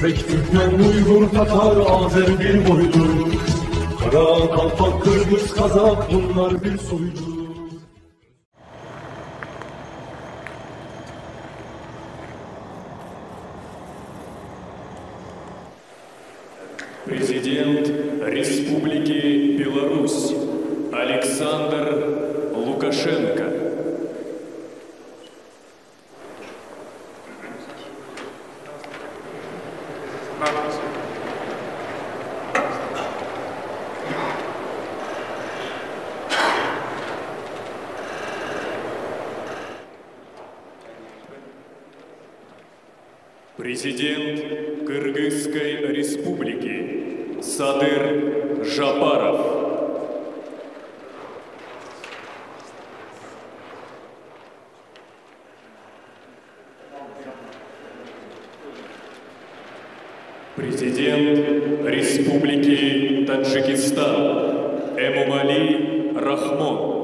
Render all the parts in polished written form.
Özbek, Türkmen, Uygur, Tatar, Azer bir boylu. Kara, Kalpak, Kırgız, Kazak bunlar bir soylu. Президент Республики Беларусь Александр Лукашенко. Президент Кыргызской Республики Садыр Жапаров. Президент Республики Таджикистан Эмомали Рахмон.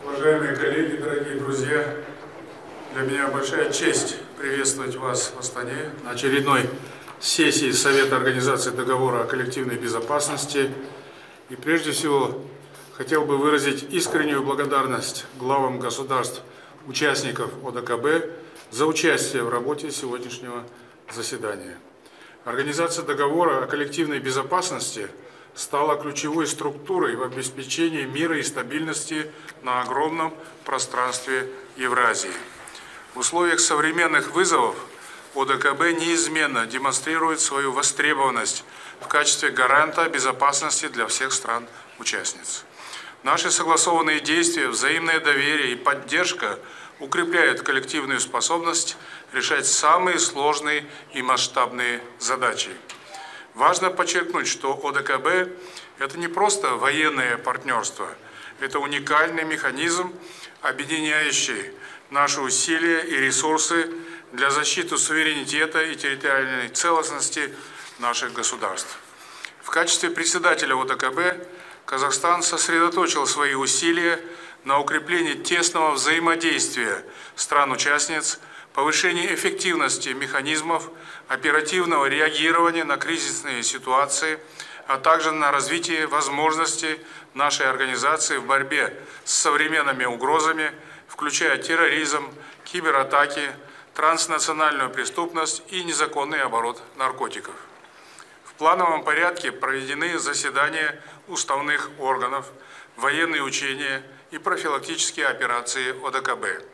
Уважаемые коллеги, дорогие друзья, для меня большая честь приветствовать вас в Астане на очередной сессии Совета Организации Договора о коллективной безопасности. И прежде всего хотел бы выразить искреннюю благодарность главам государств, участников ОДКБ за участие в работе сегодняшнего заседания. Организация Договора о коллективной безопасности стала ключевой структурой в обеспечении мира и стабильности на огромном пространстве Евразии. В условиях современных вызовов ОДКБ неизменно демонстрирует свою востребованность в качестве гаранта безопасности для всех стран-участниц. Наши согласованные действия, взаимное доверие и поддержка укрепляют коллективную способность решать самые сложные и масштабные задачи. Важно подчеркнуть, что ОДКБ – это не просто военное партнерство, это уникальный механизм, объединяющий наши усилия и ресурсы для защиты суверенитета и территориальной целостности наших государств. В качестве председателя ОДКБ Казахстан сосредоточил свои усилия на укреплении тесного взаимодействия стран-участниц, повышении эффективности механизмов оперативного реагирования на кризисные ситуации, а также на развитие возможностей нашей организации в борьбе с современными угрозами, включая терроризм, кибератаки, транснациональную преступность и незаконный оборот наркотиков. В плановом порядке проведены заседания уставных органов, военные учения и профилактические операции ОДКБ.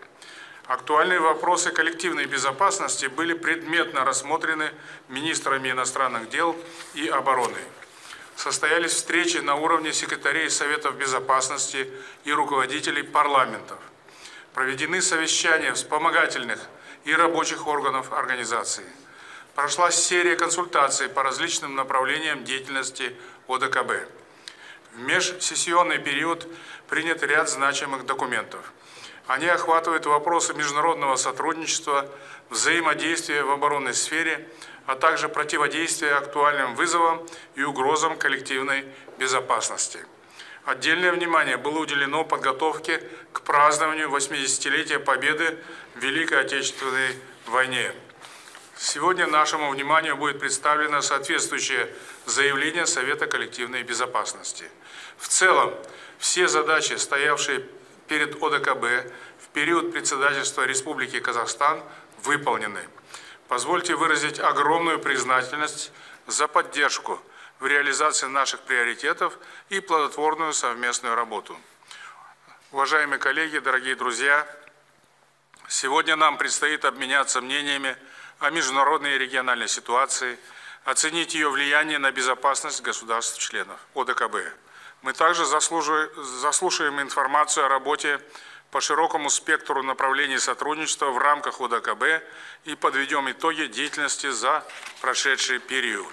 Актуальные вопросы коллективной безопасности были предметно рассмотрены министрами иностранных дел и обороны. Состоялись встречи на уровне секретарей Советов Безопасности и руководителей парламентов. Проведены совещания вспомогательных и рабочих органов организации. Прошла серия консультаций по различным направлениям деятельности ОДКБ. В межсессионный период принят ряд значимых документов. Они охватывают вопросы международного сотрудничества, взаимодействия в оборонной сфере, а также противодействия актуальным вызовам и угрозам коллективной безопасности. Отдельное внимание было уделено подготовке к празднованию 80-летия Победы в Великой Отечественной войне. Сегодня нашему вниманию будет представлено соответствующее заявление Совета коллективной безопасности. В целом, все задачи, стоявшие перед ОДКБ в период председательства Республики Казахстан, выполнены. Позвольте выразить огромную признательность за поддержку в реализации наших приоритетов и плодотворную совместную работу. Уважаемые коллеги, дорогие друзья, Сегодня нам предстоит обменяться мнениями о международной и региональной ситуации, оценить ее влияние на безопасность государств-членов ОДКБ. Мы также заслушаем информацию о работе по широкому спектру направлений сотрудничества в рамках ОДКБ и подведем итоги деятельности за прошедший период.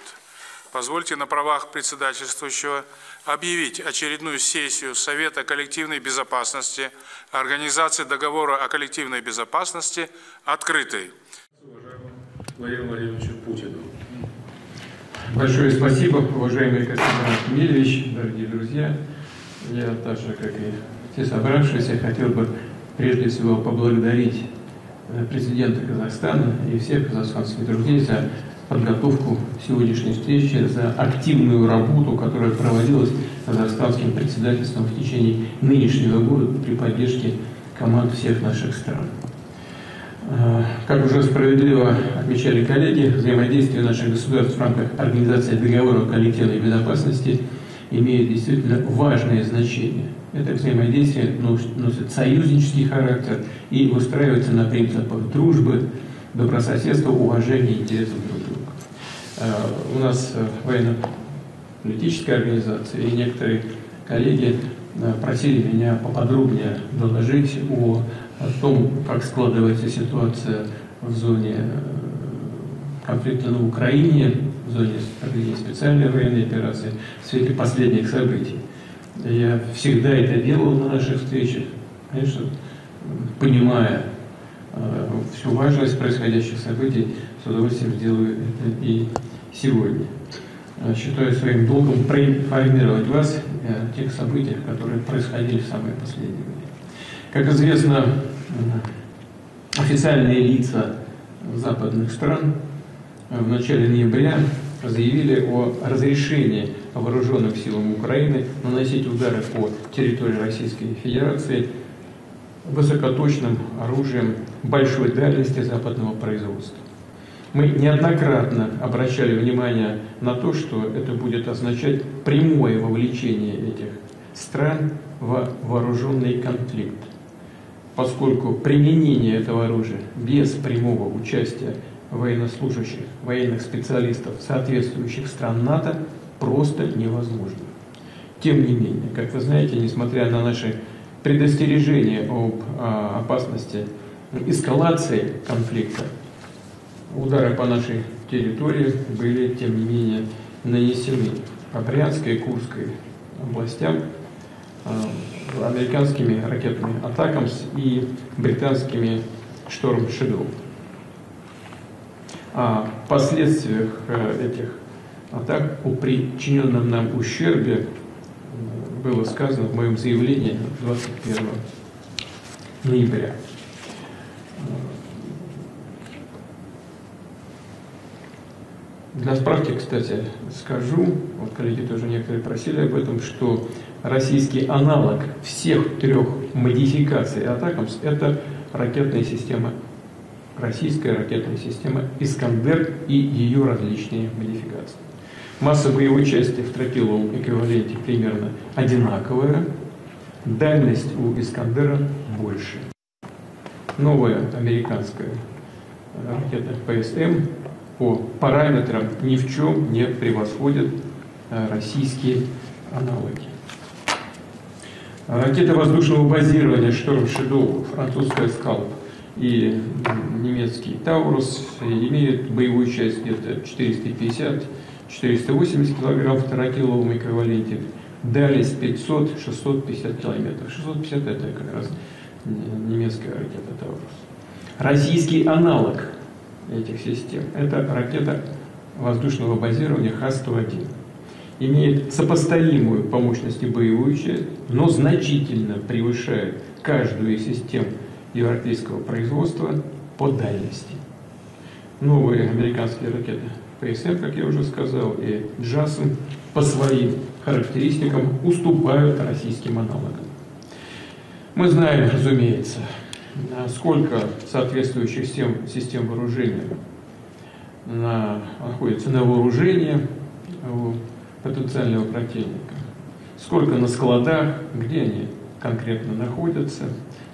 Позвольте на правах председательствующего объявить очередную сессию Совета коллективной безопасности Организации договора о коллективной безопасности открытой. Владимиру Владимировичу Путину. Большое спасибо, уважаемый Константин Емельевич, дорогие друзья. Я так же, как и все собравшиеся, хотел бы прежде всего поблагодарить президента Казахстана и всех казахстанских друзей за подготовку сегодняшней встречи, за активную работу, которая проводилась казахстанским председательством в течение нынешнего года при поддержке команд всех наших стран. Как уже справедливо отмечали коллеги, взаимодействие наших государств в рамках Организации договора о коллективной безопасности имеет действительно важное значение. Это взаимодействие носит союзнический характер и выстраивается на принципах дружбы, добрососедства, уважения интересов друг друга. У нас военно-политическая организация и некоторые коллеги просили меня поподробнее доложить о том, как складывается ситуация в зоне конфликта на Украине, в зоне проведения специальной военной операции, в свете последних событий. Я всегда это делал на наших встречах, конечно, понимая всю важность происходящих событий, с удовольствием сделаю это и сегодня. Считаю своим долгом проинформировать вас о тех событиях, которые происходили в самое последнее время. Как известно, официальные лица западных стран в начале ноября заявили о разрешении вооруженным силам Украины наносить удары по территории Российской Федерации высокоточным оружием большой дальности западного производства. Мы неоднократно обращали внимание на то, что это будет означать прямое вовлечение этих стран в вооруженный конфликт, поскольку применение этого оружия без прямого участия военнослужащих, военных специалистов соответствующих стран НАТО просто невозможно. Тем не менее, как вы знаете, несмотря на наши предостережения об опасности эскалации конфликта, удары по нашей территории были, тем не менее, нанесены по Брянской и Курской областям американскими ракетами «Атакамс» и британскими «Шторм Шэдоу». О последствиях этих атак, о причиненном нам ущербе было сказано в моем заявлении 21 ноября. Для справки, кстати, скажу, вот коллеги тоже некоторые просили об этом, что российский аналог всех трех модификаций «Атакамс» – это ракетная система, российская ракетная система «Искандер» и ее различные модификации. Масса боевой части в тротиловом эквиваленте примерно одинаковая, дальность у «Искандера» больше. Новая американская ракета ПСМ по параметрам ни в чем не превосходит российские аналоги. Ракеты воздушного базирования «Шторм Шэдоу», французская «Скалп» и немецкий «Таурус» имеют боевую часть где-то 450-480 кг в тротиловом эквиваленте, дальность 500-650 км. 650 – это как раз немецкая ракета «Таурус». Российский аналог этих систем – это ракета воздушного базирования Х-101. Имеет сопоставимую по мощности боевую часть, но значительно превышает каждую из систем европейского производства по дальности. Новые американские ракеты ПСМ, как я уже сказал, и «Джасм» по своим характеристикам уступают российским аналогам. Мы знаем, разумеется, сколько соответствующих систем вооружения находится на вооружении у потенциального противника, сколько на складах, где они конкретно находятся,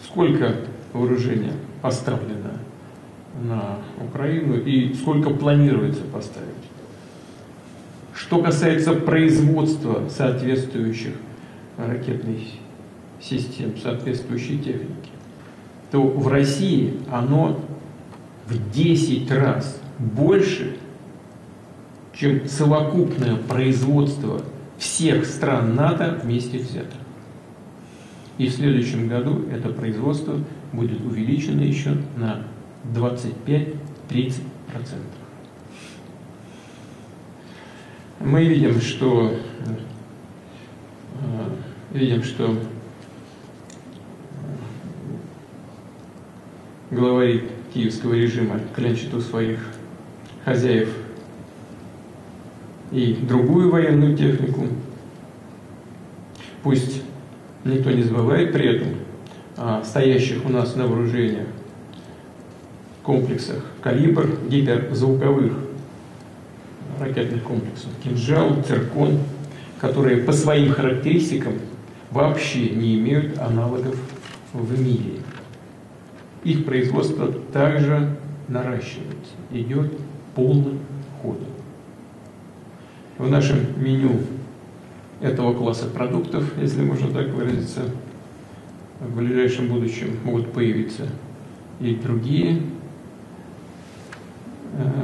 сколько вооружения поставлено на Украину и сколько планируется поставить. Что касается производства соответствующих ракетных систем, соответствующей техники, то в России оно в 10 раз больше, чем совокупное производство всех стран НАТО вместе взятых. И в следующем году это производство будет увеличено еще на 25-30%. Мы видим, что главари киевского режима клянчат у своих хозяев и другую военную технику. Пусть никто не забывает при этом о стоящих у нас на вооружениях комплексах «Калибр», гиперзвуковых ракетных комплексов «Кинжал», «Циркон», которые по своим характеристикам вообще не имеют аналогов в мире. Их производство также наращивается, идет полным ходом. В нашем меню этого класса продуктов, если можно так выразиться, в ближайшем будущем могут появиться и другие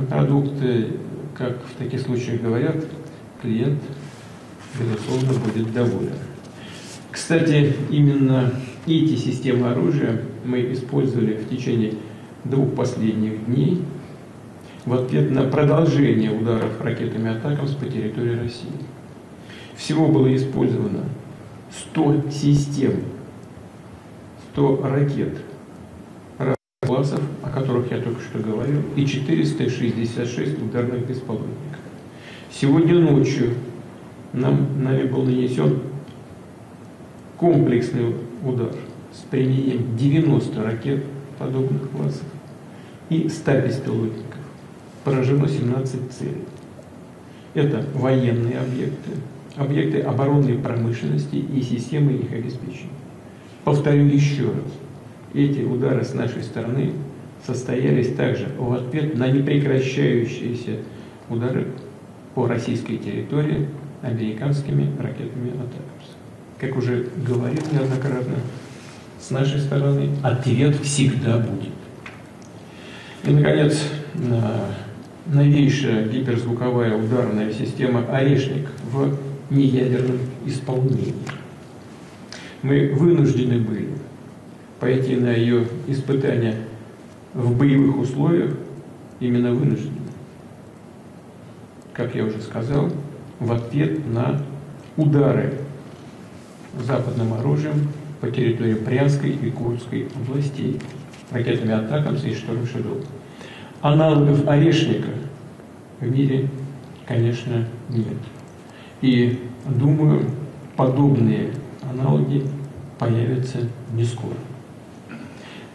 продукты. Как в таких случаях говорят, клиент, безусловно, будет доволен. Кстати, именно эти системы оружия мы использовали в течение 2 последних дней в ответ на продолжение ударов ракетами «Атакамс» по территории России. Всего было использовано 100 систем, 100 ракет разных классов, о которых я только что говорил, и 466 ударных беспилотников. Сегодня ночью нами был нанесен комплексный удар с применением 90 ракет подобных классов и 100 беспилотников. Поражено 17 целей. Это военные объекты, объекты оборонной промышленности и системы их обеспечения. Повторю еще раз, эти удары с нашей стороны состоялись также в ответ на непрекращающиеся удары по российской территории американскими ракетами «Атакамс». Как уже говорил неоднократно, с нашей стороны ответ всегда будет. И, наконец, новейшая гиперзвуковая ударная система «Орешник» в неядерном исполнении. Мы вынуждены были пойти на ее испытания в боевых условиях, именно вынуждены. Как я уже сказал, в ответ на удары западным оружием по территории Брянской и Курской областей, ракетами «Атакамс» и «Шторм Шэдоу». Аналогов «Орешника» в мире, конечно, нет. И, думаю, подобные аналоги появятся не скоро.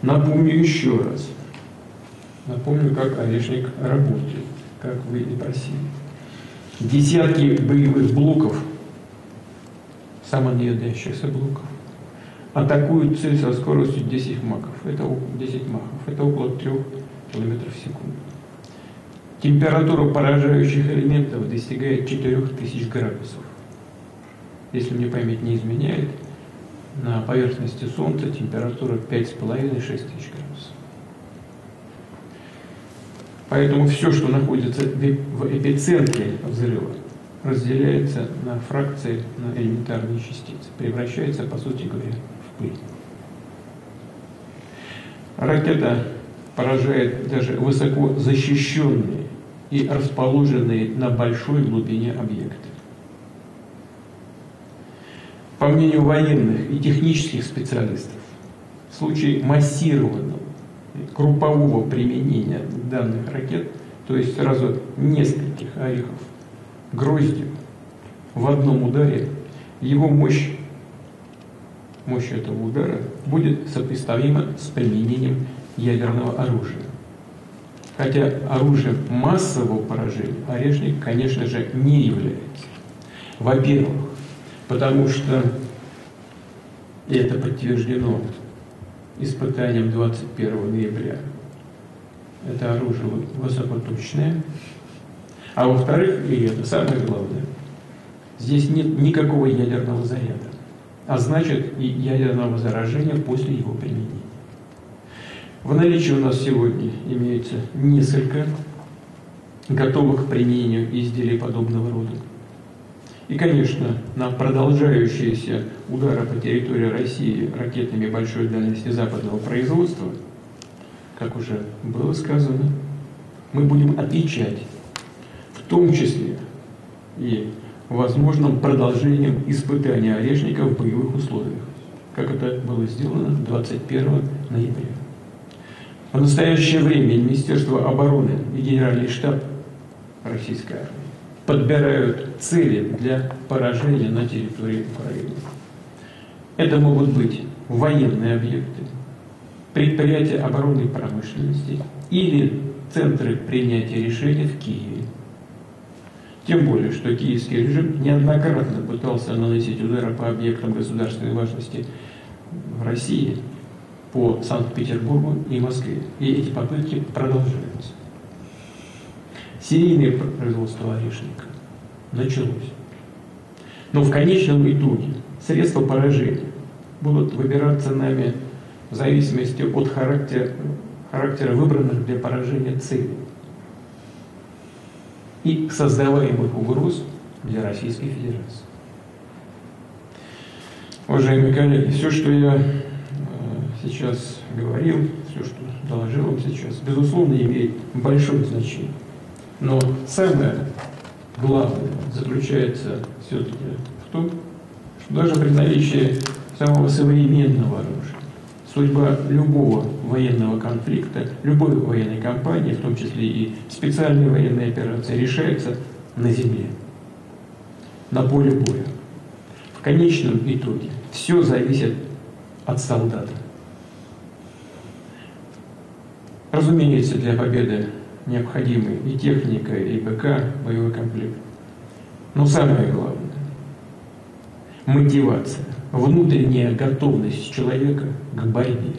Напомню еще раз. Напомню, как «Орешник» работает, как вы и просили. Десятки боевых блоков, самонаводящихся блоков, атакуют цель со скоростью 10 махов. Это около 3 км в секунду. Температура поражающих элементов достигает 4000 градусов. Если мне память не изменяет, на поверхности Солнца температура 5,5-6 тысяч градусов. Поэтому все, что находится в эпицентре взрыва, разделяется на фракции, на элементарные частицы, превращается, по сути говоря, в пыль. Ракета поражает даже высоко защищенные и расположенные на большой глубине объекты. По мнению военных и технических специалистов, в случае массированного группового применения данных ракет, то есть сразу нескольких орехов гроздью в одном ударе, его мощь этого удара будет сопоставима с применением ядерного оружия. Хотя оружием массового поражения «Орешник», конечно же, не является. Во-первых, потому что, и это подтверждено испытаниям 21 ноября. Это оружие высокоточное. А во-вторых, и это самое главное, здесь нет никакого ядерного заряда, а значит и ядерного заражения после его применения. В наличии у нас сегодня имеется несколько готовых к применению изделий подобного рода. И, конечно, на продолжающиеся удары по территории России ракетами большой дальности западного производства, как уже было сказано, мы будем отвечать, в том числе и возможным продолжением испытания Орешника в боевых условиях, как это было сделано 21 ноября. В настоящее время Министерство обороны и Генеральный штаб российской армии подбирают цели для поражения на территории Украины. Это могут быть военные объекты, предприятия оборонной промышленности или центры принятия решений в Киеве. Тем более, что киевский режим неоднократно пытался наносить удары по объектам государственной важности в России, по Санкт-Петербургу и Москве. И эти попытки продолжаются. Серийное производство Орешника началось. Но в конечном итоге средства поражения будут выбираться нами в зависимости от характера выбранных для поражения целей и создаваемых угроз для Российской Федерации. Уважаемые коллеги, все, что я сейчас говорил, все, что доложил вам сейчас, безусловно, имеет большое значение. Но самое главное заключается все-таки в том, что даже при наличии самого современного оружия судьба любого военного конфликта, любой военной кампании, в том числе и специальной военной операции, решается на земле, на поле боя. В конечном итоге все зависит от солдата. Разумеется, для победы необходимы и техника, и БК, боевой комплект. Но самое главное – мотивация, внутренняя готовность человека к борьбе,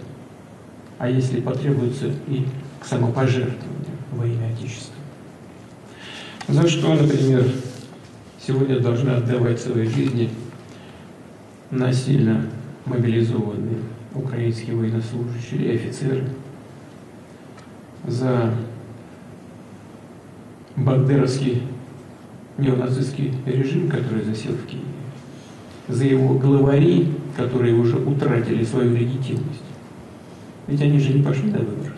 а если потребуется, и к самопожертвованию во имя Отечества. За что, например, сегодня должны отдавать свои жизни насильно мобилизованные украинские военнослужащие и офицеры, за бандеровский неонацистский режим, который засел в Киеве, за его главари, которые уже утратили свою легитимность. Ведь они же не пошли на выборы.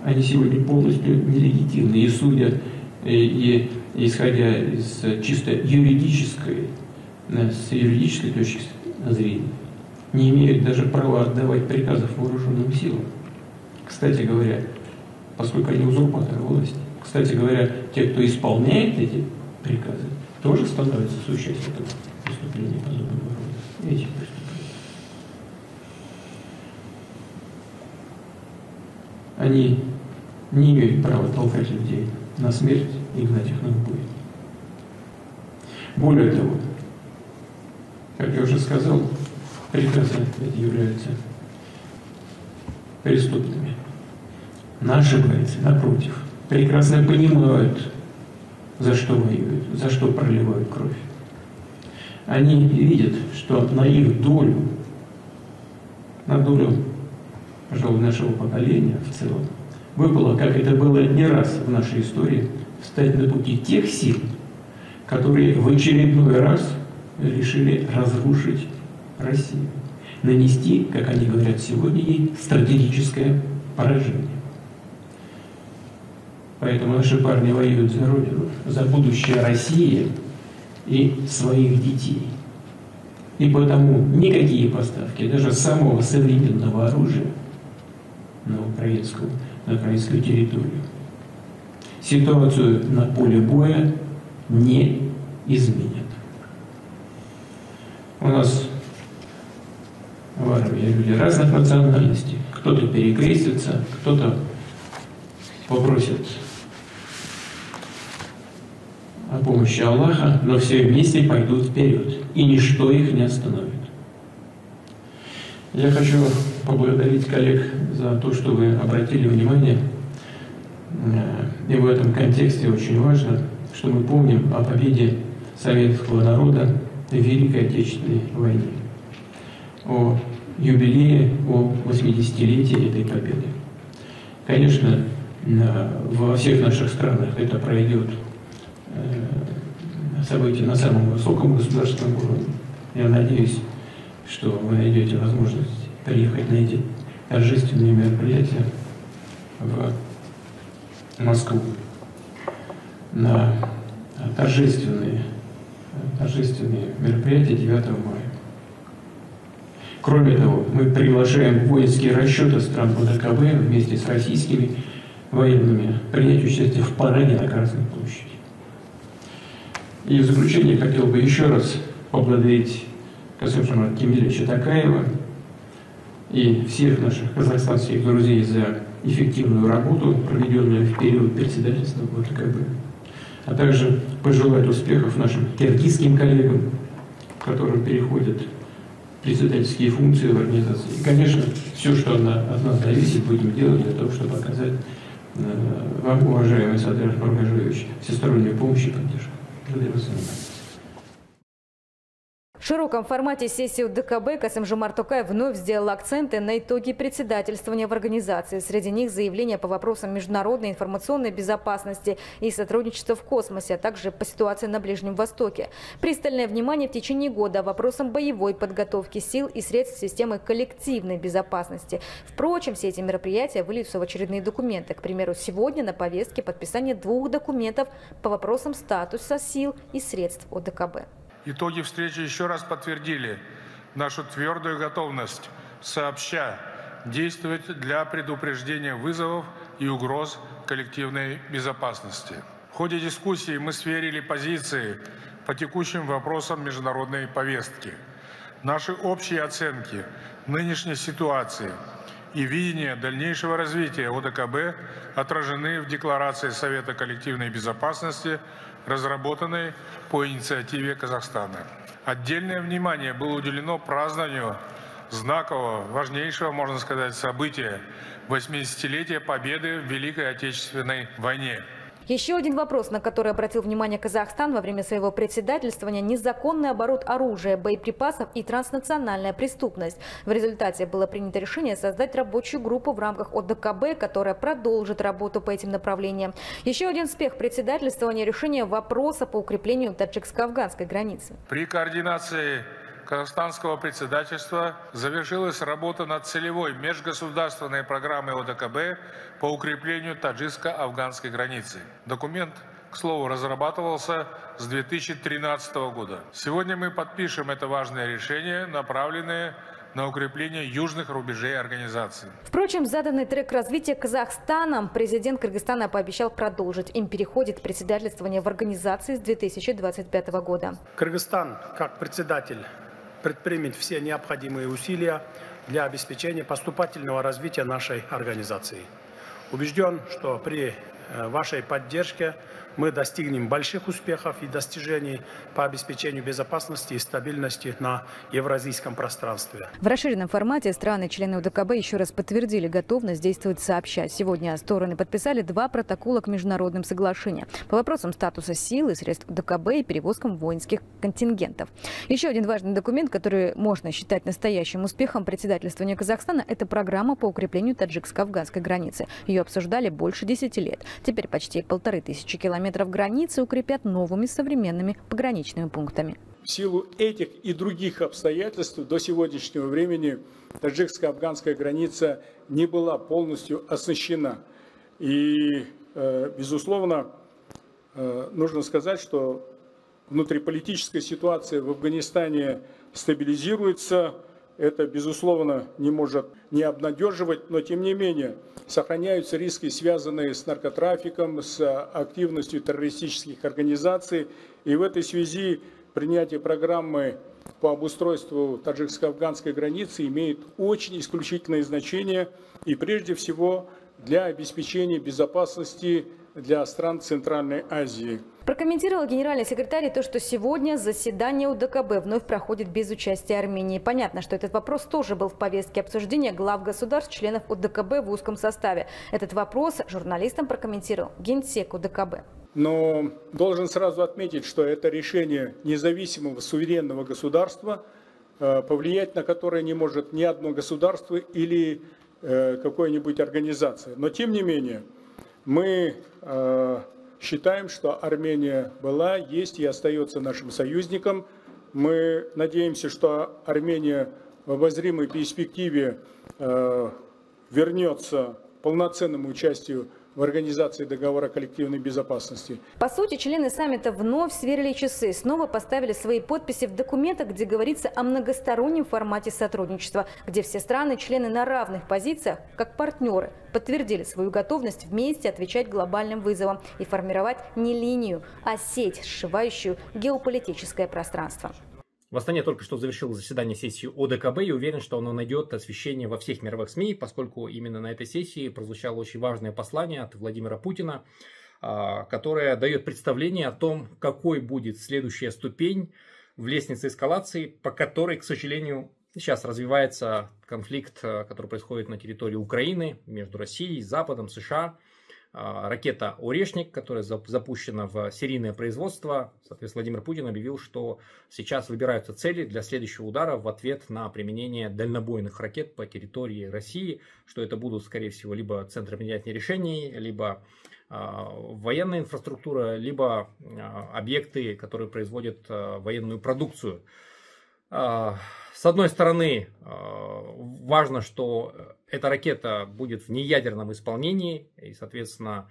Они сегодня полностью нелегитимны. И судя, и исходя из чисто юридической, с юридической точки зрения, не имеют даже права отдавать приказов вооруженным силам. Кстати говоря, поскольку они узурпаторы власти, кстати говоря, те, кто исполняет эти приказы, тоже становятся соучастниками преступлений подобного рода. Этих преступлений. Они не имеют права толкать людей на смерть и гнать их на убой. Более того, как я уже сказал, приказы эти являются преступными. Наши бойцы, напротив, прекрасно понимают, за что воюют, за что проливают кровь. Они видят, что на их долю, на долю, пожалуй, нашего поколения в целом, выпало, как это было не раз в нашей истории, встать на пути тех сил, которые в очередной раз решили разрушить Россию, нанести, как они говорят сегодня, ей стратегическое поражение. Поэтому наши парни воюют за Родину, за будущее России и своих детей. И потому никакие поставки, даже самого современного оружия на украинскую территорию, ситуацию на поле боя не изменят. У нас в армии люди разных национальностей. Кто-то перекрестится, кто-то попросит о помощи Аллаха, но все вместе пойдут вперед, и ничто их не остановит. Я хочу поблагодарить коллег за то, что вы обратили внимание, и в этом контексте очень важно, что мы помним о победе советского народа в Великой Отечественной войне, о юбилее, о 80-летии этой победы. Конечно, во всех наших странах это пройдет событие на самом высоком государственном уровне. Я надеюсь, что вы найдете возможность приехать на эти торжественные мероприятия в Москву, на торжественные мероприятия 9 мая. Кроме того, мы приглашаем воинские расчеты стран ОДКБ вместе с российскими военными принять участие в параде на Красной площади. И в заключение хотел бы еще раз поблагодарить Касым-Жомарта Кемелевича Токаева и всех наших казахстанских друзей за эффективную работу, проведенную в период председательства ОДКБ, а также пожелать успехов нашим киргизским коллегам, которым переходят председательские функции в организации. И, конечно, все, что от нас зависит, будем делать для того, чтобы оказать вам, уважаемый Садыр Нургажиевич, всестороннюю помощь и поддержку. Благодарю вас за внимание. В широком формате сессии УДКБ Касым-Жомарт Токаев вновь сделал акценты на итоги председательствования в организации. Среди них заявления по вопросам международной информационной безопасности и сотрудничества в космосе, а также по ситуации на Ближнем Востоке. Пристальное внимание в течение года вопросам боевой подготовки сил и средств системы коллективной безопасности. Впрочем, все эти мероприятия выльются в очередные документы. К примеру, сегодня на повестке подписание 2 документов по вопросам статуса сил и средств ОДКБ. Итоги встречи еще раз подтвердили нашу твердую готовность сообща действовать для предупреждения вызовов и угроз коллективной безопасности. В ходе дискуссии мы сверили позиции по текущим вопросам международной повестки. Наши общие оценки нынешней ситуации и видение дальнейшего развития ОДКБ отражены в Декларации Совета коллективной безопасности, разработанной по инициативе Казахстана. Отдельное внимание было уделено празднованию знакового, важнейшего, можно сказать, события – 80-летия победы в Великой Отечественной войне. Еще один вопрос, на который обратил внимание Казахстан во время своего председательствования – незаконный оборот оружия, боеприпасов и транснациональная преступность. В результате было принято решение создать рабочую группу в рамках ОДКБ, которая продолжит работу по этим направлениям. Еще один успех председательствования – решение вопроса по укреплению таджикско-афганской границы. При координации казахстанского председательства завершилась работа над целевой межгосударственной программой ОДКБ по укреплению таджикско-афганской границы. Документ, к слову, разрабатывался с 2013 года. Сегодня мы подпишем это важное решение, направленное на укрепление южных рубежей организации. Впрочем, заданный трек развития Казахстаном президент Кыргызстана пообещал продолжить. Им переходит председательствование в организации с 2025 года. Кыргызстан, как председатель, предпримет все необходимые усилия для обеспечения поступательного развития нашей организации. Убежден, что при вашей поддержке мы достигнем больших успехов и достижений по обеспечению безопасности и стабильности на евразийском пространстве. В расширенном формате страны-члены УДКБ еще раз подтвердили готовность действовать сообща. Сегодня стороны подписали 2 протокола к международным соглашениям по вопросам статуса сил и средств УДКБ и перевозкам воинских контингентов. Еще один важный документ, который можно считать настоящим успехом председательствования Казахстана, это программа по укреплению таджикско-афганской границы. Ее обсуждали больше 10 лет. Теперь почти 1500 километров границы укрепят новыми современными пограничными пунктами. В силу этих и других обстоятельств до сегодняшнего времени таджикско-афганская граница не была полностью оснащена. И, безусловно, нужно сказать, что внутриполитическая ситуация в Афганистане стабилизируется. Это, безусловно, не может не обнадеживать, но, тем не менее, сохраняются риски, связанные с наркотрафиком, с активностью террористических организаций. И в этой связи принятие программы по обустройству таджикско-афганской границы имеет очень исключительное значение и, прежде всего, для обеспечения безопасности для стран Центральной Азии. Прокомментировал генеральный секретарь то, что сегодня заседание УДКБ вновь проходит без участия Армении. Понятно, что этот вопрос тоже был в повестке обсуждения глав государств, членов УДКБ в узком составе. Этот вопрос журналистам прокомментировал генсек УДКБ. Но должен сразу отметить, что это решение независимого суверенного государства, повлиять на которое не может ни одно государство или какая-нибудь организация. Но тем не менее, мы считаем, что Армения была, есть и остается нашим союзником. Мы надеемся, что Армения в обозримой перспективе вернется к полноценному участию в организации договора коллективной безопасности. По сути, члены саммита вновь сверили часы, снова поставили свои подписи в документах, где говорится о многостороннем формате сотрудничества, где все страны, члены на равных позициях, как партнеры, подтвердили свою готовность вместе отвечать глобальным вызовам и формировать не линию, а сеть, сшивающую геополитическое пространство. В Астане только что завершилось заседание сессии ОДКБ и уверен, что оно найдет освещение во всех мировых СМИ, поскольку именно на этой сессии прозвучало очень важное послание от Владимира Путина, которое дает представление о том, какой будет следующая ступень в лестнице эскалации, по которой, к сожалению, сейчас развивается конфликт, который происходит на территории Украины между Россией, Западом, США. Ракета «Орешник», которая запущена в серийное производство. Соответственно, Владимир Путин объявил, что сейчас выбираются цели для следующего удара в ответ на применение дальнобойных ракет по территории России, что это будут, скорее всего, либо центры принятия решений, либо военная инфраструктура, либо объекты, которые производят военную продукцию. С одной стороны, важно, что эта ракета будет в неядерном исполнении, и, соответственно,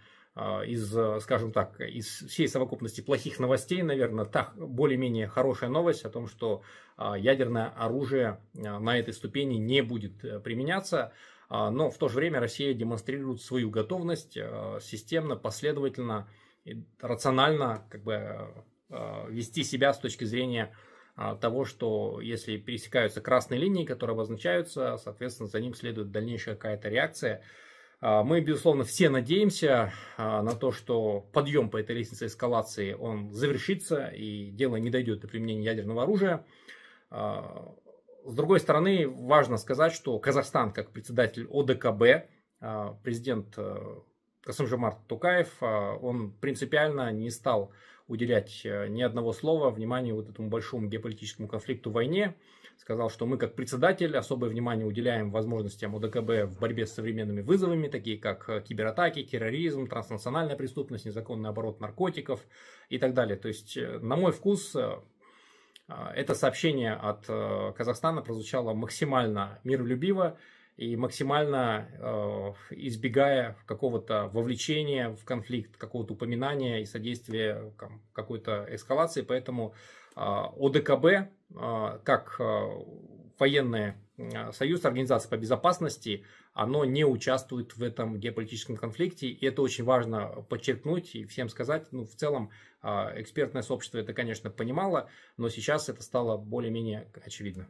скажем так, из всей совокупности плохих новостей, наверное, более-менее хорошая новость о том, что ядерное оружие на этой ступени не будет применяться, но в то же время Россия демонстрирует свою готовность системно, последовательно и рационально вести себя с точки зрения того, что если пересекаются красные линии, которые обозначаются, соответственно, за ним следует дальнейшая какая-то реакция. Мы, безусловно, все надеемся на то, что подъем по этой лестнице эскалации, он завершится и дело не дойдет до применения ядерного оружия. С другой стороны, важно сказать, что Казахстан, как председатель ОДКБ, президент Касым-Жомарт Токаев, он принципиально не стал уделять ни одного слова внимания вот этому большому геополитическому конфликту, войне. Сказал, что мы как председатель особое внимание уделяем возможностям ОДКБ в борьбе с современными вызовами, такие как кибератаки, терроризм, транснациональная преступность, незаконный оборот наркотиков и так далее. То есть, на мой вкус, это сообщение от Казахстана прозвучало максимально миролюбиво и максимально избегая какого-то вовлечения в конфликт, какого-то упоминания и содействия какой-то эскалации. Поэтому ОДКБ, как военный союз, организация по безопасности, оно не участвует в этом геополитическом конфликте. И это очень важно подчеркнуть и всем сказать. В целом, экспертное сообщество это, конечно, понимало, но сейчас это стало более-менее очевидно.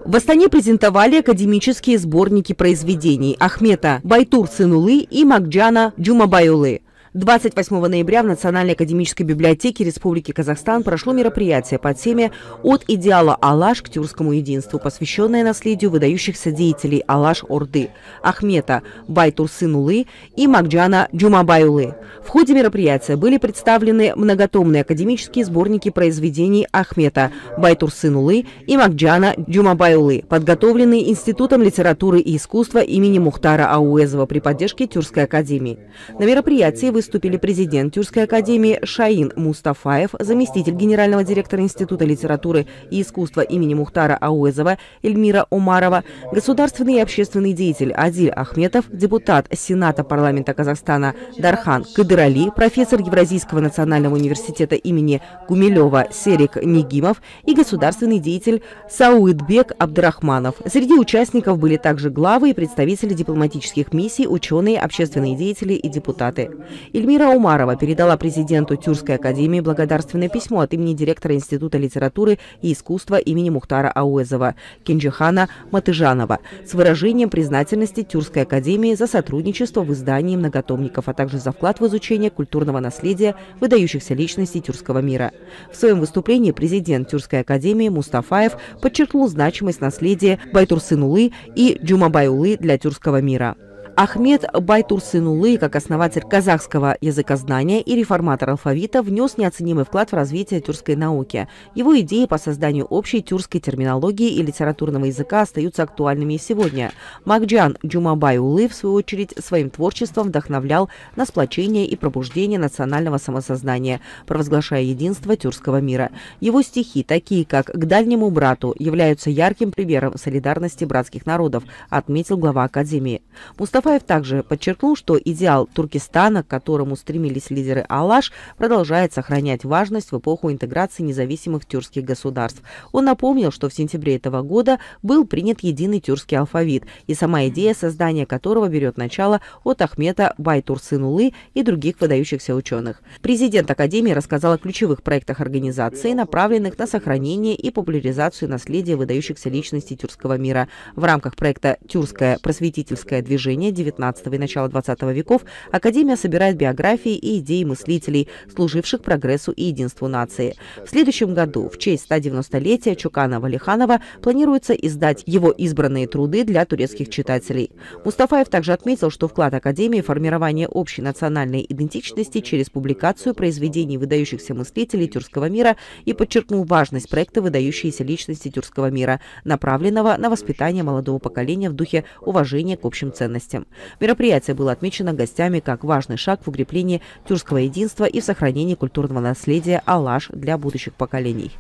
В Астане презентовали академические сборники произведений Ахмета Байтур Сынулы и Макджана Джумабайулы. 28 ноября в Национальной академической библиотеке Республики Казахстан прошло мероприятие по теме «От идеала Алаш к тюркскому единству», посвященное наследию выдающихся деятелей Алаш-Орды Ахмета Байтур-Сынулы и Макджана Джумабайулы. В ходе мероприятия были представлены многотомные академические сборники произведений Ахмета Байтур-Сынулы и Макджана Джумабайулы, подготовленные Институтом литературы и искусства имени Мухтара Ауэзова при поддержке Тюркской академии. На мероприятии выступили президент Тюркской академии Шаин Мустафаев, заместитель генерального директора Института литературы и искусства имени Мухтара Ауэзова Эльмира Омарова, государственный и общественный деятель Адиль Ахметов, депутат Сената парламента Казахстана Дархан Кадырали, профессор Евразийского национального университета имени Гумилева Серик Нигимов и государственный деятель Сауитбек Абдрахманов. Среди участников были также главы и представители дипломатических миссий, ученые, общественные деятели и депутаты. Эльмира Умарова передала президенту Тюркской академии благодарственное письмо от имени директора Института литературы и искусства имени Мухтара Ауэзова Кенджихана Матыжанова с выражением признательности Тюркской академии за сотрудничество в издании многотомников, а также за вклад в изучение культурного наследия выдающихся личностей тюркского мира. В своем выступлении президент Тюркской академии Мустафаев подчеркнул значимость наследия Байтурсынулы и Джумабайулы для тюркского мира. Ахмет Байтурсынулы, как основатель казахского языкознания и реформатор алфавита, внес неоценимый вклад в развитие тюркской науки. Его идеи по созданию общей тюркской терминологии и литературного языка остаются актуальными и сегодня. Макджан Джумабайулы, в свою очередь, своим творчеством вдохновлял на сплочение и пробуждение национального самосознания, провозглашая единство тюркского мира. Его стихи, такие как «К дальнему брату», являются ярким примером солидарности братских народов, отметил глава академии. Мустафаев также подчеркнул, что идеал Туркестана, к которому стремились лидеры Алаш, продолжает сохранять важность в эпоху интеграции независимых тюркских государств. Он напомнил, что в сентябре этого года был принят единый тюркский алфавит, и сама идея создания которого берет начало от Ахмета Байтурсынулы и других выдающихся ученых. Президент Академии рассказал о ключевых проектах организации, направленных на сохранение и популяризацию наследия выдающихся личностей тюркского мира. В рамках проекта «Тюркское просветительское движение» 19 и начала 20 веков Академия собирает биографии и идеи мыслителей, служивших прогрессу и единству нации. В следующем году, в честь 190-летия Чукана Валиханова, планируется издать его избранные труды для турецких читателей. Мустафаев также отметил, что вклад Академии в формирование общей национальной идентичности через публикацию произведений выдающихся мыслителей тюркского мира и подчеркнул важность проекта «Выдающиеся личности тюркского мира», направленного на воспитание молодого поколения в духе уважения к общим ценностям. Мероприятие было отмечено гостями как важный шаг в укреплении тюркского единства и в сохранении культурного наследия Алаш для будущих поколений.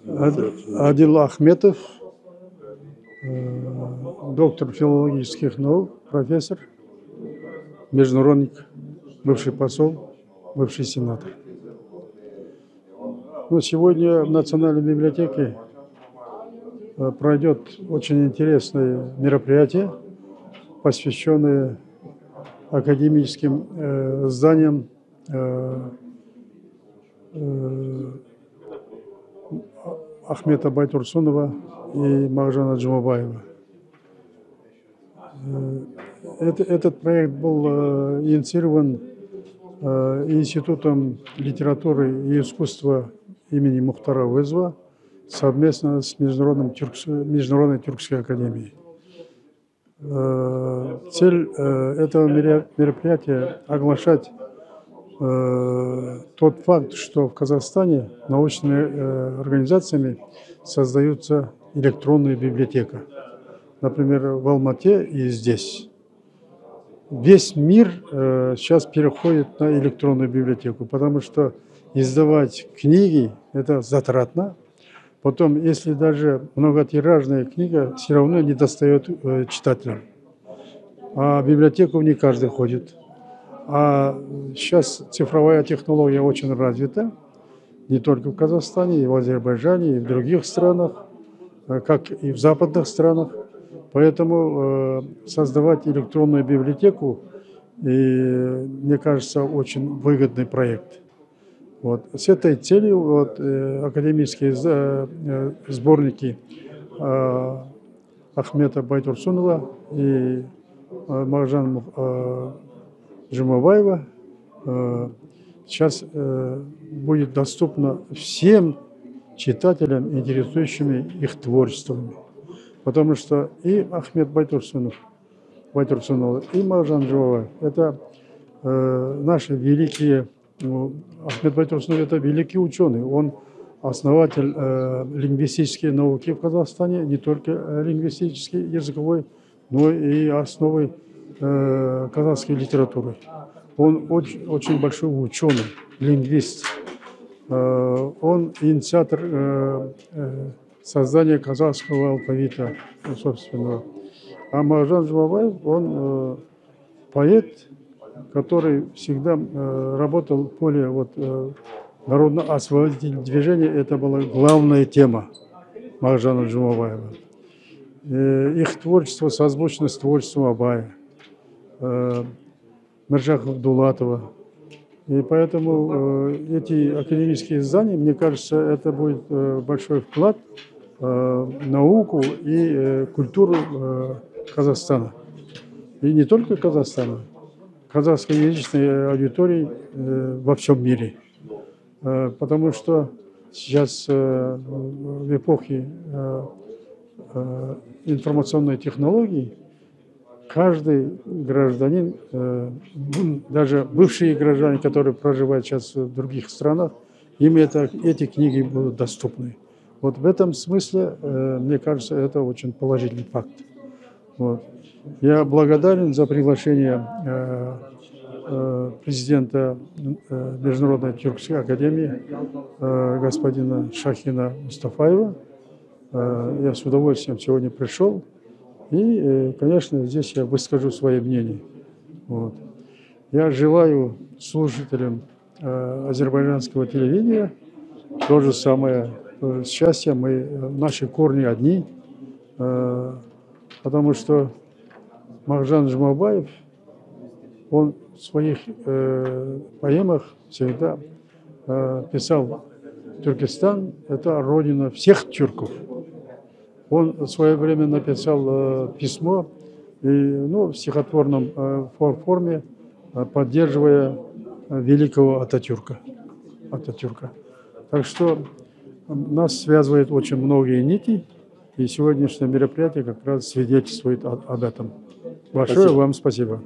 Адил Ахметов, доктор филологических наук, профессор, международник, бывший посол, бывший сенатор. Но сегодня в Национальной библиотеке пройдет очень интересное мероприятие, посвященное академическим зданиям Ахмета Байтурсунова и Макджана Джумабаева. Этот проект был инициирован Институтом литературы и искусства имени Мухтара Ауэзова совместно с Международной тюркской академией. Цель этого мероприятия – оглашать тот факт, что в Казахстане научными организациями создаются электронные библиотеки. Например, в Алмате и здесь. Весь мир сейчас переходит на электронную библиотеку, потому что издавать книги – это затратно. Потом, если даже многотиражная книга, все равно не достает читателям. А в библиотеку не каждый ходит. А сейчас цифровая технология очень развита, не только в Казахстане, и в Азербайджане, и в других странах, как и в западных странах. Поэтому создавать электронную библиотеку, мне кажется, очень выгодный проект. Вот. С этой целью академические сборники Ахмета Байтурсунова и Макджана Джумабаева сейчас будет доступно всем читателям, интересующими их творчеством. Потому что и Ахмет Байтурсунов, и Макджан Джумабаев – это наши великие. Ахмет Байтурсунов – это великий ученый. Он основатель лингвистической науки в Казахстане, не только лингвистической, языковой, но и основой казахской литературы. Он очень большой ученый, лингвист. Он инициатор создания казахского алфавита, собственно. А Макджан Джумабаев, он поэт, который всегда работал в поле народно-освободительного движения. Это была главная тема Макджана Джумабаева. Их творчество созвучно с творчеством Абая. Миржахова Дулатова. И поэтому эти академические издания, мне кажется, это будет большой вклад в науку и культуру Казахстана. И не только Казахстана, казахскоязычной аудитории во всем мире. Потому что сейчас в эпохе информационной технологии каждый гражданин, даже бывшие граждане, которые проживают сейчас в других странах, им эти книги будут доступны. Вот в этом смысле, мне кажется, это очень положительный факт. Вот. Я благодарен за приглашение президента Международной тюркской академии господина Шахина Мустафаева. Я с удовольствием сегодня пришел. И, конечно, здесь я выскажу свое мнение. Вот. Я желаю слушателям азербайджанского телевидения то же самое счастья. Наши корни одни, потому что Махджан Жумабаев, он в своих поэмах всегда писал: Туркестан – это родина всех тюрков. Он в свое время написал письмо в стихотворном форме, поддерживая великого Ататюрка. Так что нас связывает очень многие нити, и сегодняшнее мероприятие как раз свидетельствует об этом. Большое вам спасибо.